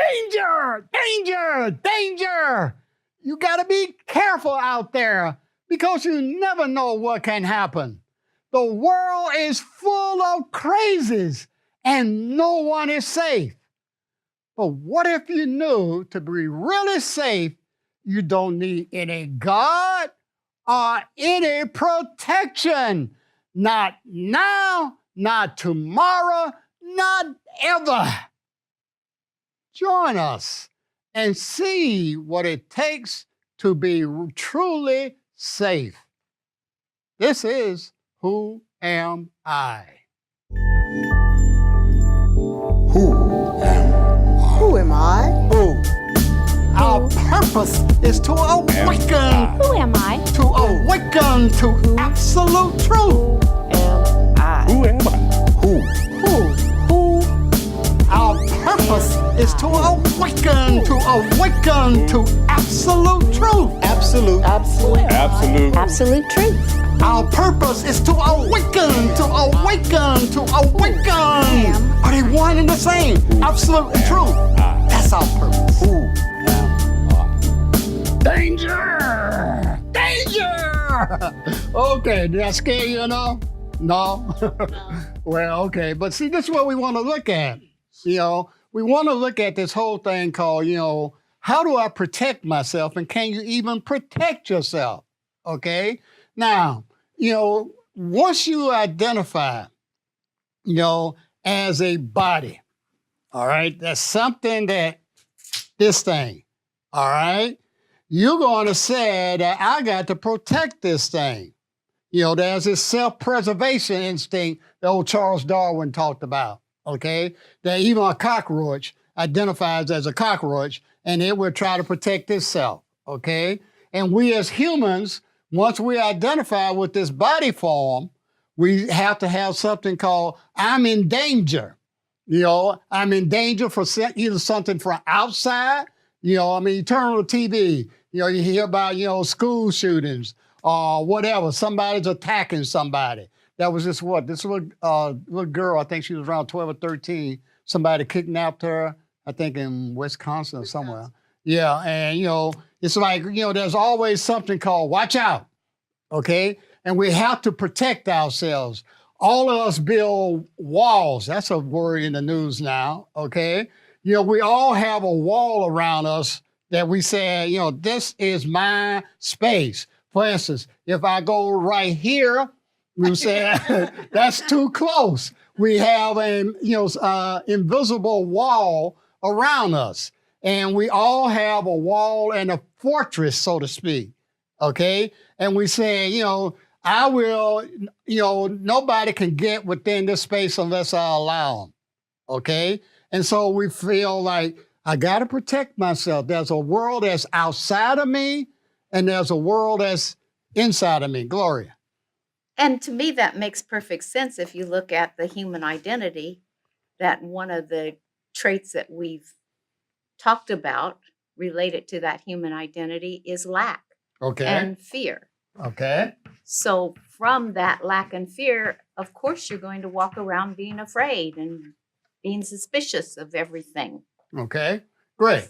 Danger, danger, danger. You got to be careful out there because you never know what can happen. The world is full of crazies and no one is safe. But what if you knew to be really safe, you don't need any God or any protection? Not now, not tomorrow, not ever. Join us and see what it takes to be truly safe. This is Who Am I? Who am I? Who am I? Who? Our purpose is to awaken. Who am I? To awaken to absolute truth. Am I? Who am I? Who? Our purpose is to awaken to absolute truth. Absolute. Absolute. Absolute truth. Our purpose is to awaken. Are they one and the same? Absolute and truth. That's our purpose. Who am I? Danger! Danger! Okay, did I scare you enough? No? Well, okay. But see, this is what we want to look at. We want to look at this whole thing called, how do I protect myself and can you even protect yourself? Okay? Now, once you identify, as a body, all right, that's something this thing, all right, you're going to say that I got to protect this thing. There's this self-preservation instinct that old Charles Darwin talked about, okay, that even a cockroach identifies as a cockroach and it will try to protect itself, okay? And we as humans, once we identify with this body form, we have to have something called I'm in danger. I'm in danger for either something from outside. You turn on the TV, you hear about, school shootings or whatever. Somebody's attacking somebody. That was this little girl, I think she was around 12 or 13. Somebody kidnapped her, I think in Wisconsin or somewhere. Yeah, and it's like, there's always something called watch out, okay? And we have to protect ourselves. All of us build walls. That's a word in the news now, okay? We all have a wall around us that we say, this is my space. For instance, if I go right here, we say that's too close. We have an invisible wall around us. And we all have a wall and a fortress, so to speak, okay? And we say, I will, nobody can get within this space unless I allow them, okay? And so we feel like, I got to protect myself. There's a world that's outside of me, and there's a world that's inside of me. Gloria. And to me, that makes perfect sense if you look at the human identity, that one of the traits that we've talked about related to that human identity is lack and fear. Okay. So from that lack and fear, of course, you're going to walk around being afraid and being suspicious of everything. Okay, great.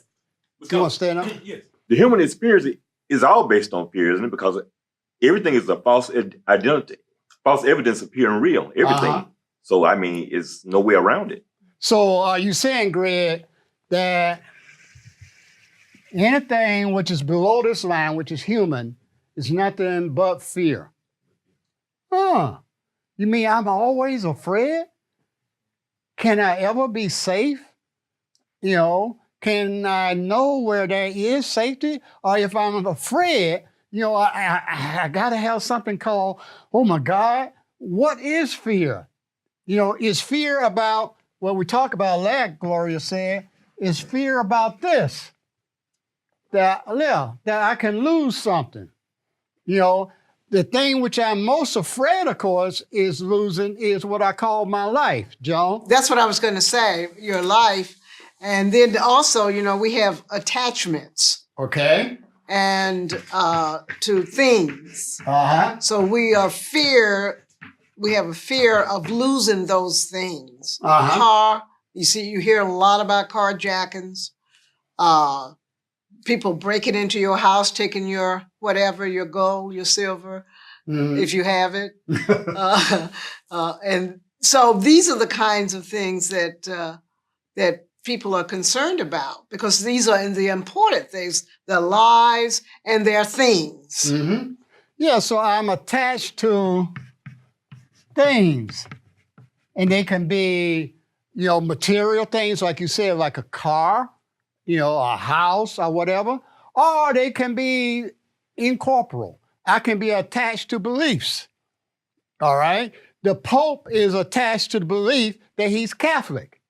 Do you want to stand up? Yes. The human experience is all based on fear, isn't it? Because everything is a false identity, false evidence appearing real, everything. Uh-huh. So, it's no way around it. So are you saying, Greg, that anything which is below this line, which is human, is nothing but fear? You mean I'm always afraid? Can I ever be safe? Can I know where there is safety? Or if I'm afraid, I got to have something called, oh my God, what is fear? Is fear about, when we talk about lack, Gloria said, is fear about this? That I can lose something. The thing which I'm most afraid, of course, is losing is what I call my life, Joan. That's what I was going to say, your life. And then also, we have attachments. Okay. And to things. Uh-huh. So we have a fear of losing those things. Uh-huh. Car, you hear a lot about carjackings. People breaking into your house, taking your whatever, your gold, your silver, if you have it. And so these are the kinds of things that people are concerned about, because these are the important things, their lives and their things. Yeah, so I'm attached to things, and they can be, material things, like you said, like a car, a house or whatever, or they can be incorporeal. I can be attached to beliefs. All right. The Pope is attached to the belief that he's Catholic.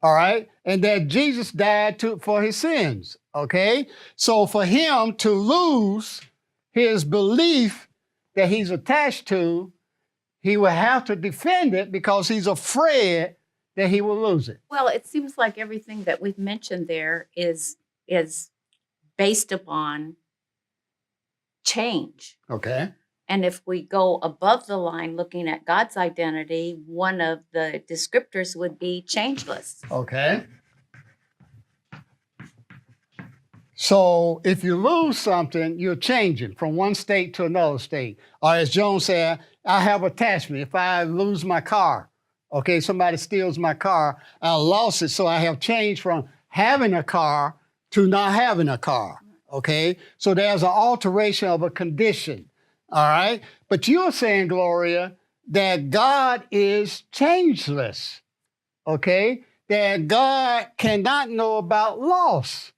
All right. And that Jesus died for his sins. Okay. So for him to lose his belief that he's attached to, he will have to defend it because he's afraid that he will lose it. Well, it seems like everything that we've mentioned there is based upon change. Okay. And if we go above the line looking at God's identity, one of the descriptors would be changeless. Okay. So if you lose something, you're changing from one state to another state. Or as Joan said, I have attachment. If I lose my car, okay, somebody steals my car, I lost it, so I have changed from having a car to not having a car, okay? So there's an alteration of a condition, all right? But you're saying, Gloria, that God is changeless, okay? That God cannot know about loss.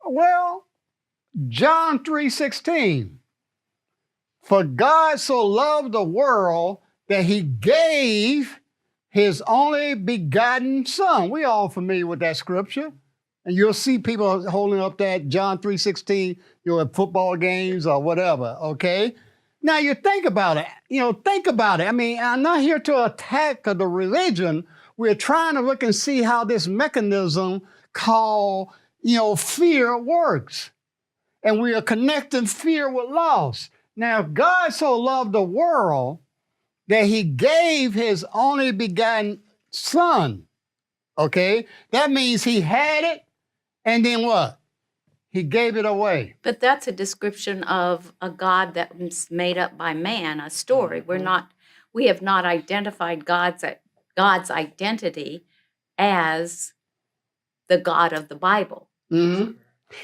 Well, John 3:16, for God so loved the world that he gave his only begotten son. We all familiar with that scripture. And you'll see people holding up that John 3:16, at football games or whatever, okay? Now you think about it, think about it. I mean, I'm not here to attack the religion. We're trying to look and see how this mechanism called, fear works. And we are connecting fear with loss. Now, if God so loved the world that he gave his only begotten son, okay? That means he had it, and then what? He gave it away. But that's a description of a God that's made up by man, a story. We have not identified God's identity as the God of the Bible. Mm-hmm.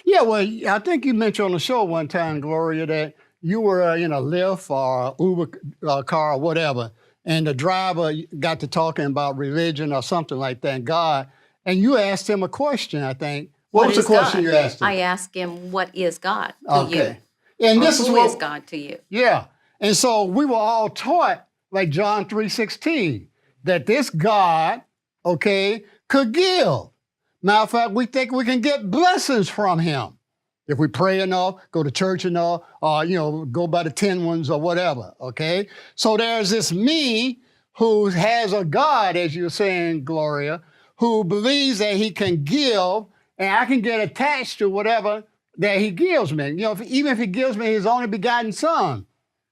Yeah, well, I think you mentioned on the show one time, Gloria, that you were in a Lyft or Uber car or whatever, and the driver got to talking about religion or something like that, God, and you asked him a question, I think. What was the question you asked him? I asked him, what is God to you? And this who is God to you? Yeah. And so we were all taught, like John 3:16, that this God, okay, could give. Matter of fact, we think we can get blessings from him if we pray enough, go to church enough, or, go by the 10 ones or whatever, okay? So there's this me who has a God, as you're saying, Gloria, who believes that he can give, and I can get attached to whatever that he gives me. Even if he gives me his only begotten son.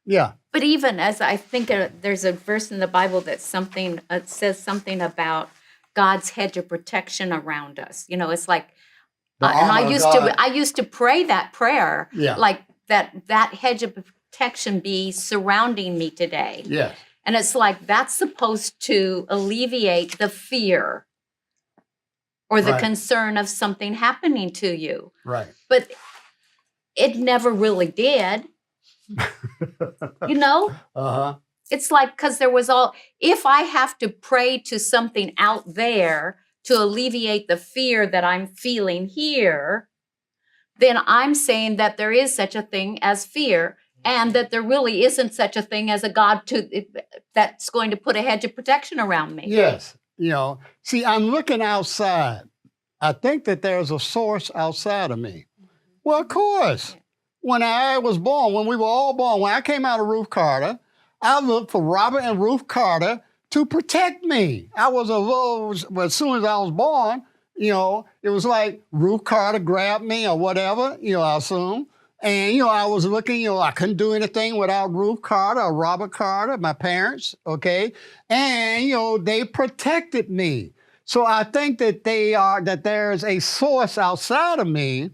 Yeah. But even as I think there's a verse in the Bible that says something about God's hedge of protection around us. It's like, and I used to pray that prayer, like that hedge of protection be surrounding me today. Yes. And it's like that's supposed to alleviate the fear or the concern of something happening to you. Right. But it never really did. Uh-huh. It's like, because if I have to pray to something out there to alleviate the fear that I'm feeling here, then I'm saying that there is such a thing as fear, and that there really isn't such a thing as a God that's going to put a hedge of protection around me. Yes. See, I'm looking outside. I think that there's a source outside of me. Well, of course. When I was born, when we were all born, when I came out of Ruth Carter, I looked for Robert and Ruth Carter to protect me. I was as soon as I was born, it was like Ruth Carter grabbed me or whatever, I assume. And, I was looking, I couldn't do anything without Ruth Carter or Robert Carter, my parents, okay? And, they protected me. So I think that there's a source outside of me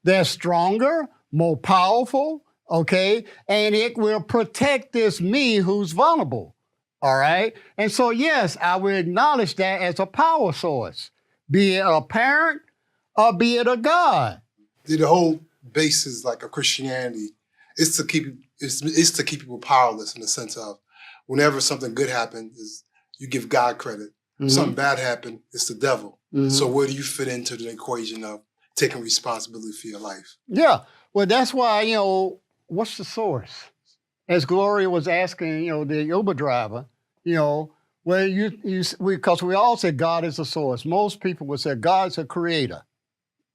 that's stronger, more powerful, okay? And it will protect this me who's vulnerable, all right? And so, yes, I will acknowledge that as a power source, be it a parent or be it a God. The whole basis like of Christianity is to keep to keep people powerless in the sense of whenever something good happens, is you give God credit. Mhm. Something bad happened, it's the devil. Mhm. So where do you fit into the equation of taking responsibility for your life? Yeah, well, that's why, what's the source? As Gloria was asking, the Uber driver, well, because we all say God is the source. Most people would say God's a creator.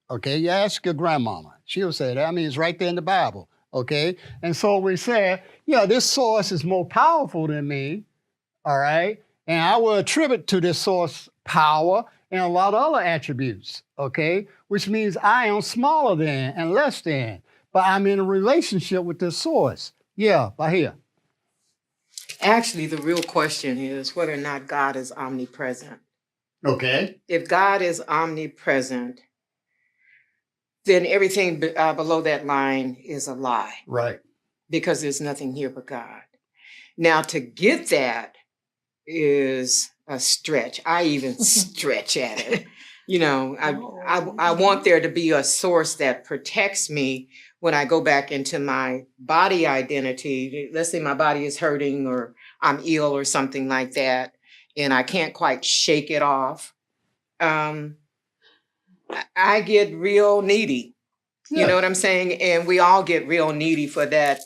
Okay, you ask your grandmama, she'll say that. I mean, it's right there in the Bible. Okay, and so we say, yeah, this source is more powerful than me. All right, and I will attribute to this source power and a lot of other attributes. Okay, which means I am smaller than and less than, but I'm in a relationship with this source. Yeah, by here. Actually, the real question is whether or not God is omnipresent. Okay. If God is omnipresent, then everything below that line is a lie Right. because there's nothing here but God. Now, to get that is a stretch. I even stretch at it. I want there to be a source that protects me when I go back into my body identity. Let's say my body is hurting or I'm ill or something like that, and I can't quite shake it off. I get real needy. You know what I'm saying? And we all get real needy for that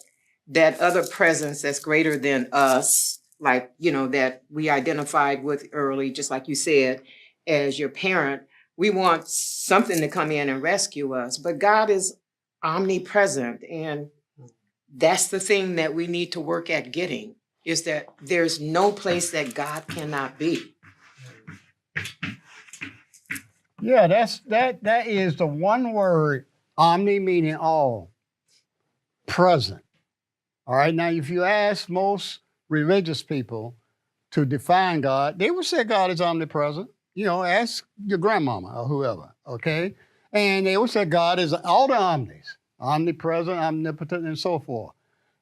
other presence that's greater than us, like, that we identified with early, just like you said, as your parent. We want something to come in and rescue us, but God is omnipresent. And that's the thing that we need to work at getting, is that there's no place that God cannot be. Yeah, that is the one word, omni meaning all, present. All right, now if you ask most religious people to define God, they would say God is omnipresent. Ask your grandmama or whoever, okay? And they would say God is all the omnis, omnipresent, omnipotent, and so forth.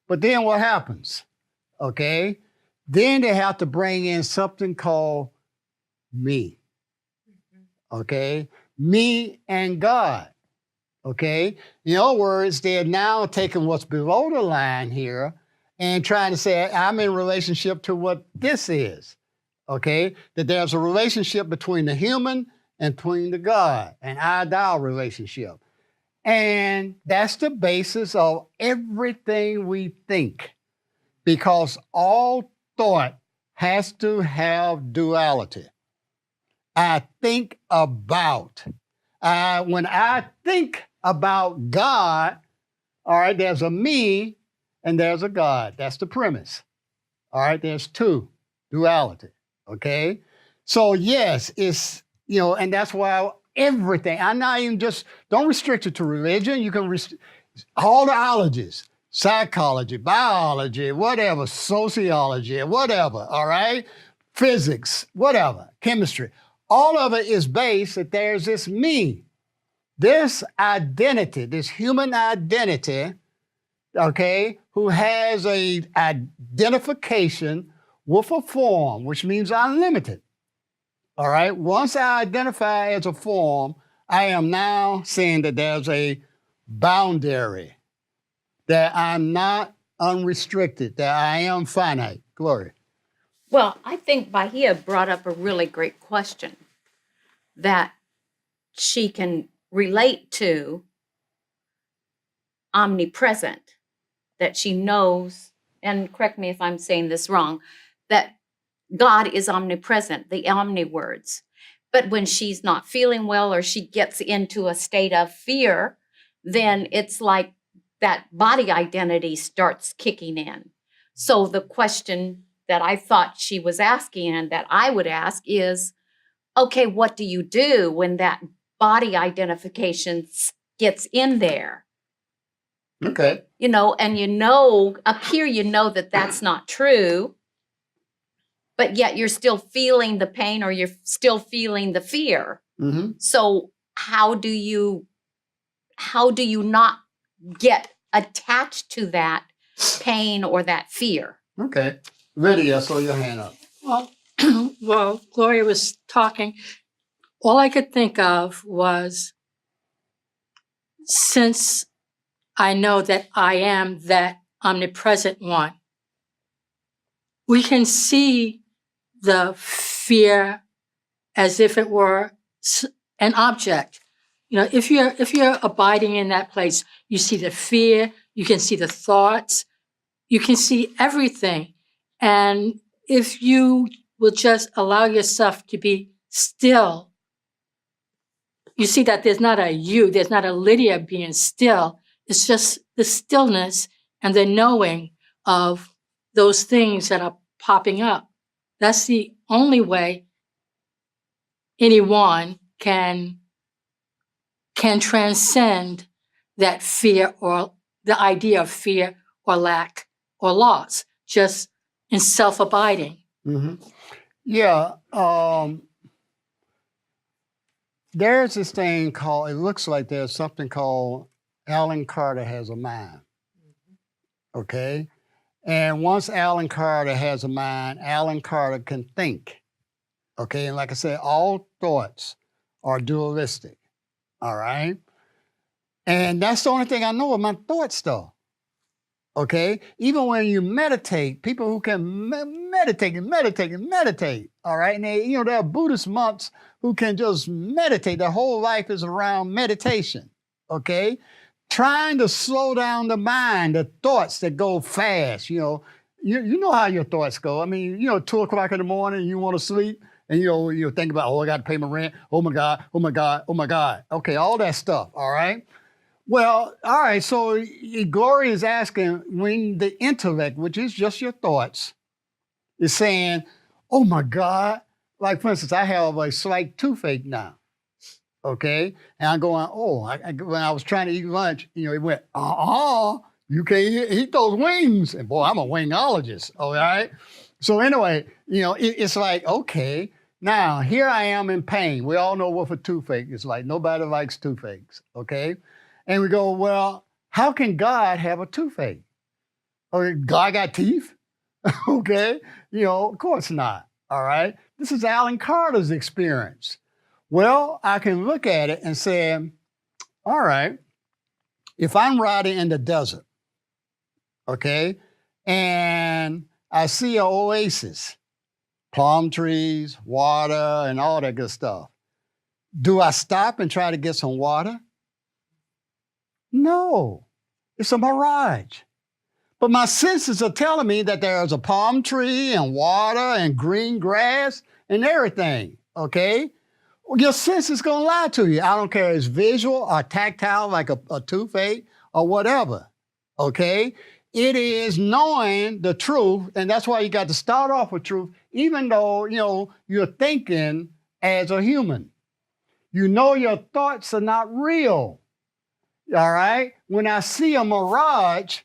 But then what happens, okay? Then they have to bring in something called me, okay? Me and God, okay? In other words, they're now taking what's below the line here and trying to say, I'm in relationship to what this is, okay? That there's a relationship between the human and between the God, an I-thou relationship. And that's the basis of everything we think, because all thought has to have duality. I think about. When I think about God, all right, there's a me and there's a God. That's the premise. All right, there's two, duality, okay? So yes, it's, and that's why everything, I'm not even don't restrict it to religion. You can, all the ologies, psychology, biology, whatever, sociology, whatever, all right? Physics, whatever, chemistry. All of it is based that there's this me, this identity, this human identity, okay, who has a identification with a form, which means unlimited. All right. Once I identify as a form, I am now saying that there's a boundary, that I'm not unrestricted, that I am finite. Gloria. Well, I think Bahia brought up a really great question that she can relate to omnipresent, that she knows, and correct me if I'm saying this wrong, that God is omnipresent, the omni words. But when she's not feeling well or she gets into a state of fear, then it's like that body identity starts kicking in. So the question that I thought she was asking and that I would ask is, okay, what do you do when that body identification gets in there? Okay. And up here, that that's not true. but yet you're still feeling the pain or you're still feeling the fear. Mm-hmm. So how do you not get attached to that pain or that fear? Okay. Lydia, throw your hand up. Well, while Gloria was talking, all I could think of was, since I know that I am that omnipresent one, we can see the fear as if it were an object. You know, if you're abiding in that place, you see the fear, you can see the thoughts, you can see everything. And if you will just allow yourself to be still, you see that there's not a you, there's not a Lydia being still. It's just the stillness and the knowing of those things that are popping up. That's the only way anyone can transcend that fear or the idea of fear or lack or loss, just in self-abiding. Mm-hmm. Yeah. There's this thing called, it looks like there's something called Alan Carter has a mind. Okay? And once Alan Carter has a mind, Alan Carter can think. Okay? And like I said, all thoughts are dualistic. All right? And that's the only thing I know of my thoughts, though. Okay? Even when you meditate, people who can meditate, all right? And they, there are Buddhist monks who can just meditate. Their whole life is around meditation, okay? Trying to slow down the mind, the thoughts that go fast, you know how your thoughts go. I mean, 2 o'clock in the morning, you want to sleep, and you think about, I got to pay my rent. Oh my God, oh my God, oh my God. Okay, all that stuff, all right? Well, all right, so Gloria is asking when the intellect, which is just your thoughts, is saying, oh my God, like for instance, I have a slight toothache now, okay? And I'm going, when I was trying to eat lunch, it went, you can't eat those wings. And boy, I'm a wingologist, all right? So anyway, it's like, okay, now here I am in pain. We all know what a toothache is like. Nobody likes toothaches, okay? And we go, well, how can God have a toothache? Or God got teeth? Okay? Of course not. All right? This is Alan Carter's experience. Well, I can look at it and say, all right, if I'm riding in the desert, okay, and I see an oasis, palm trees, water, and all that good stuff, do I stop and try to get some water? No, it's a mirage. But my senses are telling me that there's a palm tree and water and green grass and everything, okay? Well, your sense is gonna lie to you. I don't care if it's visual or tactile, like a toothache or whatever, okay? It is knowing the truth, and that's why you got to start off with truth, even though, you're thinking as a human. You know your thoughts are not real. All right? When I see a mirage,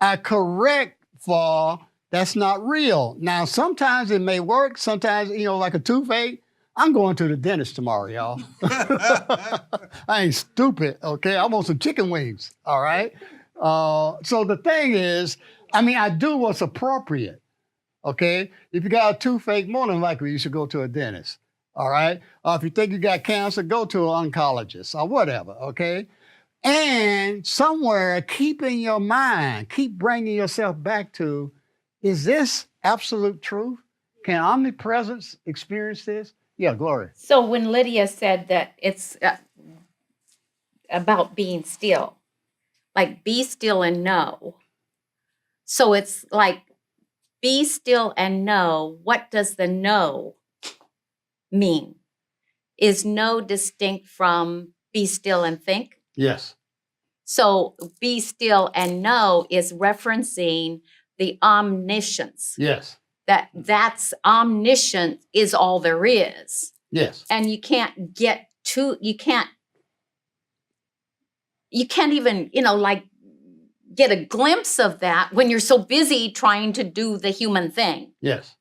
I correct for that's not real. Now, sometimes it may work. Sometimes, like a toothache, I'm going to the dentist tomorrow, y'all. I ain't stupid, okay? I want some chicken wings, all right? So the thing is, I do what's appropriate, okay? If you got a toothache, more than likely you should go to a dentist, all right? Or if you think you got cancer, go to an oncologist or whatever, okay? And somewhere, keep in your mind, keep bringing yourself back to, is this absolute truth? Can omnipresence experience this? Yeah, Gloria. So when Lydia said that it's about being still, like be still and know. So it's like be still and know. What does the know mean? Is know distinct from be still and think? Yes. So be still and know is referencing the omniscience. Yes. That's omniscient is all there is. Yes. And you can't even, get a glimpse of that when you're so busy trying to do the human thing. Yes.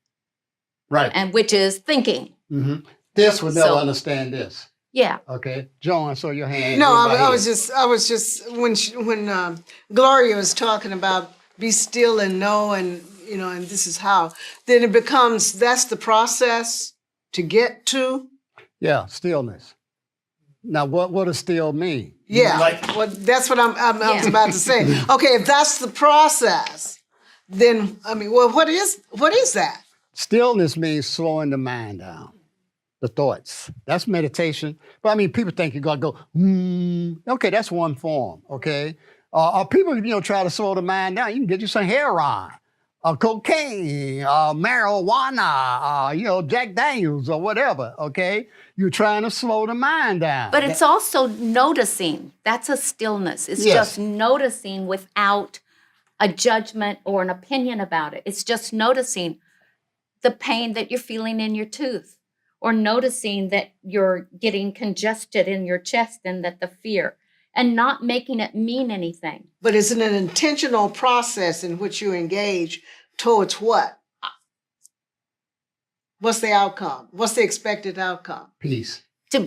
Right. and which is thinking. Mm-hmm. This would never So- understand this. Yeah. Okay. Joan, I saw your hand. No, raised by I was head. just when Gloria was talking about be still and know, and and this is how. Then it becomes that's the process to get to. Yeah, stillness. Now, what does still mean? Yeah, Like, well, that's what I was Yeah. about to say. Okay, if that's the process, then I mean, well, what is that? stillness means slowing the mind down, the thoughts. That's meditation. But I mean, people think you got to go, okay, that's one form, okay? Or people, try to slow the mind down. You can get you some heroin, cocaine, marijuana, Jack Daniels or whatever, okay? You're trying to slow the mind down. But it's also noticing. That's a stillness. It's Yes. just noticing without a judgment or an opinion about it. It's just noticing the pain that you're feeling in your tooth, or noticing that you're getting congested in your chest and that the fear, and not making it mean anything. But it's an intentional process in which you engage towards what? What's the outcome? What's the expected outcome? Peace. To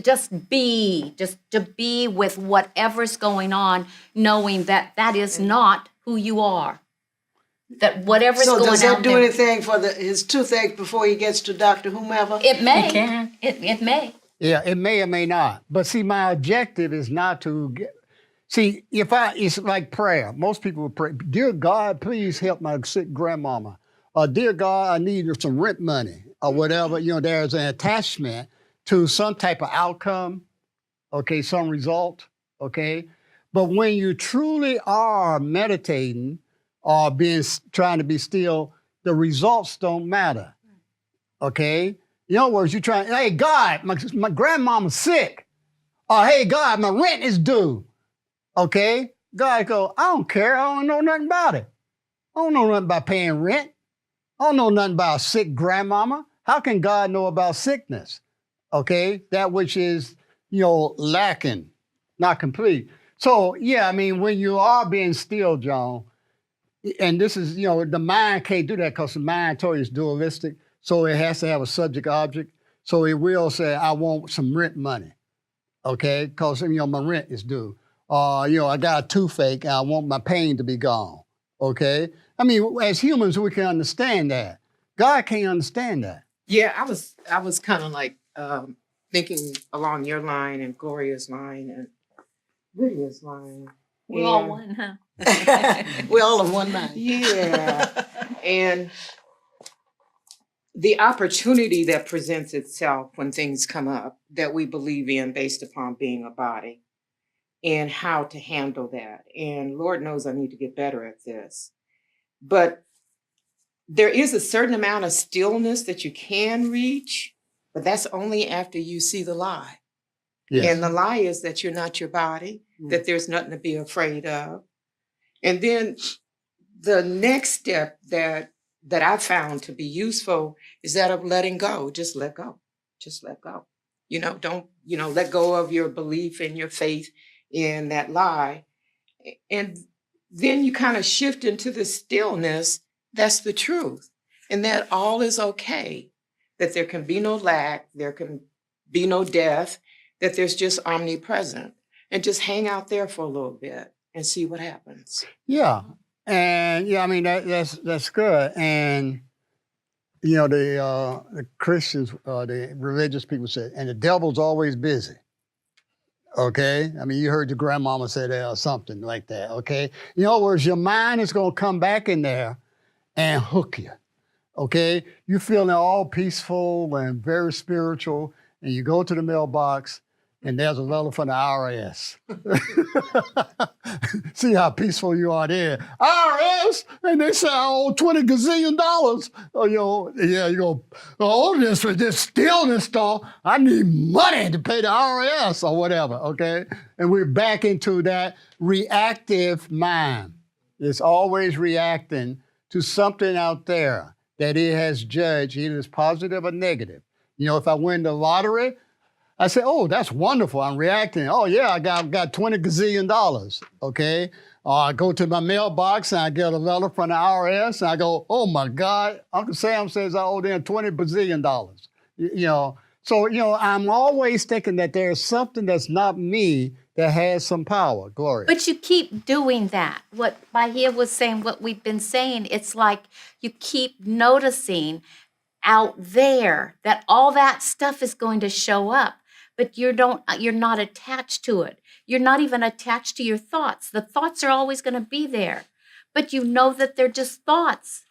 just be with whatever's going on, knowing that that is not who you are. That whatever's So going does that out do there, anything for his toothache before he gets to Dr. Whomever? it may. It can. It may. Yeah, it may or may not. But see, my objective is not to get. See, it's like prayer. Most people will pray, dear God, please help my sick grandmama. Or dear God, I need some rent money or whatever. There's an attachment to some type of outcome, okay, some result, okay? But when you truly are meditating or trying to be still, the results don't matter, okay? In other words, you're trying, hey, God, my grandmama's sick. Or, hey, God, my rent is due, okay? God go, I don't care. I don't know nothing about it. I don't know nothing about paying rent. I don't know nothing about a sick grandmama. How can God know about sickness? Okay, that which is, lacking, not complete. So, yeah, I mean, when you are being still, John, and this is, the mind can't do that because the mind told you it's dualistic. So it has to have a subject object. So it will say, I want some rent money, okay? Because, my rent is due. I got a toothache and I want my pain to be gone, okay? I mean, as humans, we can understand that. God can't understand that. Yeah, I was kind of like thinking along your line and Gloria's line and Lydia's line. We're all And- one, huh? We're all of one mind. Yeah. And the opportunity that presents itself when things come up that we believe in based upon being a body and how to handle that. And Lord knows I need to get better at this. But there is a certain amount of stillness that you can reach, but that's only after you see the lie. Yes. And the lie is that you're not your body, that there's nothing to be afraid of. And then the next step that I found to be useful is that of letting go. Just let go. Just let go. Don't, let go of your belief and your faith in that lie. And then you kind of shift into the stillness. That's the truth. And that all is okay. That there can be no lack. There can be no death. That there's just omnipresent. And just hang out there for a little bit and see what happens. Yeah. And I mean, that's good. And, the Christians, the religious people say, and the devil's always busy. Okay. I mean, you heard your grandmama say that or something like that. Okay. In other words, your mind is going to come back in there and hook you. Okay. You're feeling all peaceful and very spiritual, and you go to the mailbox and there's a letter from the IRS. See how peaceful you are there. IRS, and they say I owe $20 gazillion. You go, this stillness stuff. I need money to pay the IRS or whatever, okay? And we're back into that reactive mind. It's always reacting to something out there that it has judged, either as positive or negative. If I win the lottery, I say, oh, that's wonderful. I'm reacting. Oh, yeah, I got $20 gazillion, okay? I go to my mailbox and I get a letter from the IRS and I go, oh my God, Uncle Sam says I owe them $20 bazillion. You know, so, you know, I'm always thinking that there's something that's not me that has some power, Gloria. But you keep doing that. What Bahia was saying, what we've been saying, it's like you keep noticing out there that all that stuff is going to show up, but you're not attached to it. You're not even attached to your thoughts. The thoughts are always going to be there, but you know that they're just thoughts.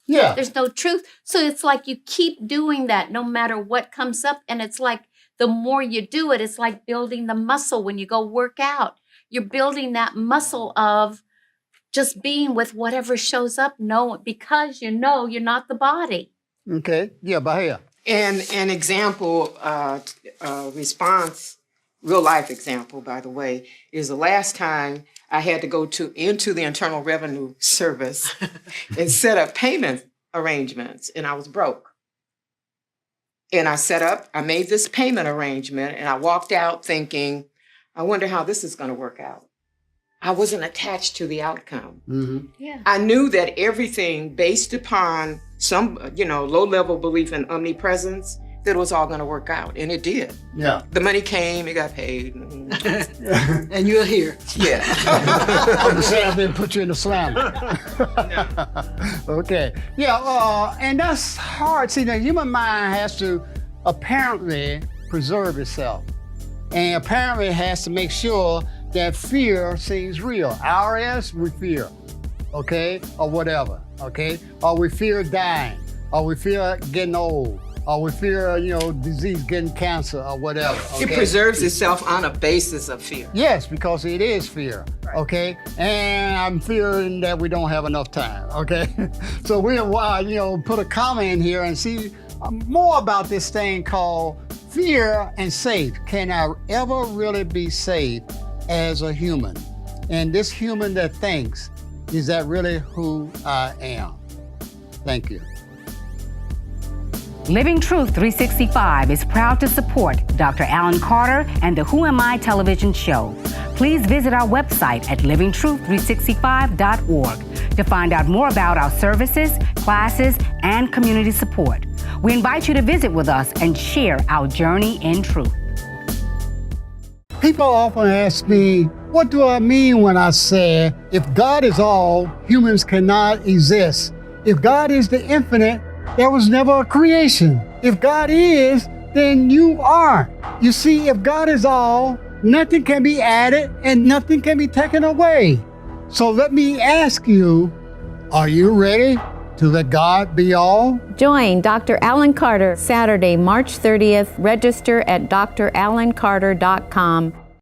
Yeah. There's no truth. So it's like you keep doing that no matter what comes up. And it's like the more you do it, it's like building the muscle when you go work out. You're building that muscle of just being with whatever shows up, because you know you're not the body. Okay. Yeah, Bahia. And an example, response, real life example, by the way, is the last time I had to go into the Internal Revenue Service and set up payment arrangements, and I was broke. And I made this payment arrangement, and I walked out thinking, I wonder how this is going to work out. I wasn't attached to the outcome. Mm-hmm. Yeah. I knew that everything based upon some, low-level belief in omnipresence, that it was all going to work out, and it did. Yeah. The money came, it got paid. And you're here. Yeah. Uncle Sam didn't put you in the slammer. Okay. Yeah, and that's hard. See, the human mind has to apparently preserve itself. And apparently has to make sure that fear seems real. IRS, we fear, okay? Or whatever, okay? Or we fear dying, or we fear getting old, or we fear, disease, getting cancer, or whatever. Okay? It preserves itself on a basis of fear. Yes, because it is fear, okay? And I'm fearing that we don't have enough time, okay? So we'll, put a comma in here and see more about this thing called fear and safe. Can I ever really be safe as a human? And this human that thinks, is that really who I am? Thank you. Living Truth 365 is proud to support Dr. Alan Carter and the Who Am I television show. Please visit our website at livingtruth365.org to find out more about our services, classes, and community support. We invite you to visit with us and share our journey in truth. People often ask me, what do I mean when I say, if God is all, humans cannot exist? If God is the infinite, there was never a creation. If God is, then you aren't. You see, if God is all, nothing can be added and nothing can be taken away. So let me ask you, are you ready to let God be all? Join Dr. Alan Carter Saturday, March 30th. Register at drallencarter.com.